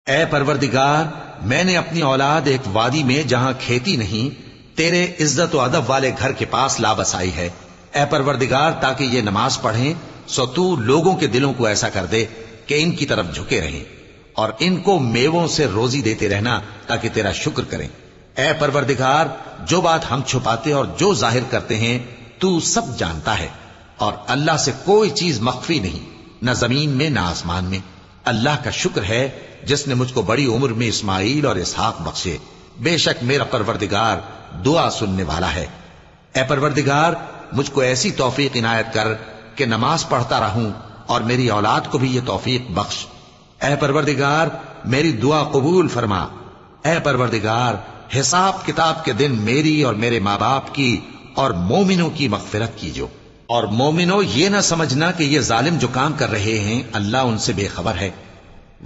اے پروردگار، میں نے اپنی اولاد ایک وادی میں جہاں کھیتی نہیں تیرے عزت و ادب والے گھر کے پاس لا بسائی ہے۔ اے پروردگار، تاکہ یہ نماز پڑھیں سو تو لوگوں کے دلوں کو ایسا کر دے کہ ان کی طرف جھکے رہیں، اور ان کو میووں سے روزی دیتے رہنا تاکہ تیرا شکر کریں۔ اے پروردگار، جو بات ہم چھپاتے اور جو ظاہر کرتے ہیں تو سب جانتا ہے، اور اللہ سے کوئی چیز مخفی نہیں، نہ زمین میں نہ آسمان میں۔ اللہ کا شکر ہے جس نے مجھ کو بڑی عمر میں اسماعیل اور اسحاق بخشے، بے شک میرا پروردگار دعا سننے والا ہے۔ اے پروردگار، مجھ کو ایسی توفیق عنایت کر کہ نماز پڑھتا رہوں، اور میری اولاد کو بھی یہ توفیق بخش۔ اے پروردگار، میری دعا قبول فرما۔ اے پروردگار، حساب کتاب کے دن میری اور میرے ماں باپ کی اور مومنوں کی مغفرت کیجو۔ اور مومنوں، یہ نہ سمجھنا کہ یہ ظالم جو کام کر رہے ہیں اللہ ان سے بے خبر ہے،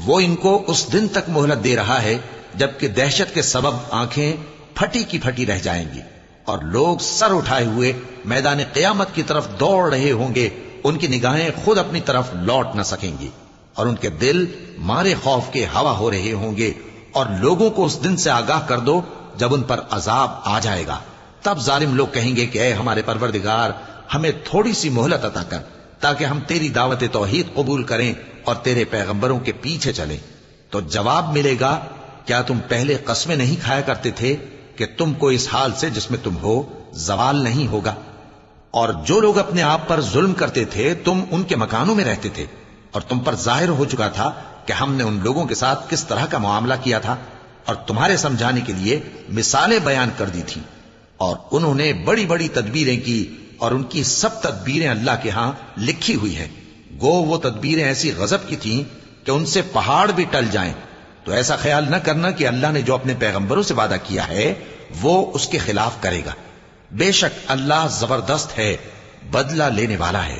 وہ ان کو اس دن تک مہلت دے رہا ہے جبکہ دہشت کے سبب آنکھیں پھٹی کی پھٹی رہ جائیں گی، اور لوگ سر اٹھائے ہوئے میدان قیامت کی طرف دوڑ رہے ہوں گے، ان کی نگاہیں خود اپنی طرف لوٹ نہ سکیں گی، اور ان کے دل مارے خوف کے ہوا ہو رہے ہوں گے۔ اور لوگوں کو اس دن سے آگاہ کر دو جب ان پر عذاب آ جائے گا، تب ظالم لوگ کہیں گے کہ اے ہمارے پروردگار، ہمیں تھوڑی سی مہلت عطا کر تاکہ ہم تیری دعوت توحید قبول کریں اور تیرے پیغمبروں کے پیچھے چلیں۔ تو جواب ملے گا، کیا تم پہلے قسمیں نہیں کھایا کرتے تھے کہ تم کو اس حال سے جس میں تم ہو زوال نہیں ہوگا؟ اور جو لوگ اپنے آپ پر ظلم کرتے تھے تم ان کے مکانوں میں رہتے تھے، اور تم پر ظاہر ہو چکا تھا کہ ہم نے ان لوگوں کے ساتھ کس طرح کا معاملہ کیا تھا، اور تمہارے سمجھانے کے لیے مثالیں بیان کر دی تھی۔ اور انہوں نے بڑی بڑی تدبیریں کی، اور ان کی سب تدبیریں اللہ کے ہاں لکھی ہوئی ہیں۔ گو وہ تدبیریں ایسی غضب کی تھیں کہ ان سے پہاڑ بھی ٹل جائیں۔ تو ایسا خیال نہ کرنا کہ اللہ نے جو اپنے پیغمبروں سے وعدہ کیا ہے وہ اس کے خلاف کرے گا۔ بے شک اللہ زبردست ہے، بدلہ لینے والا ہے۔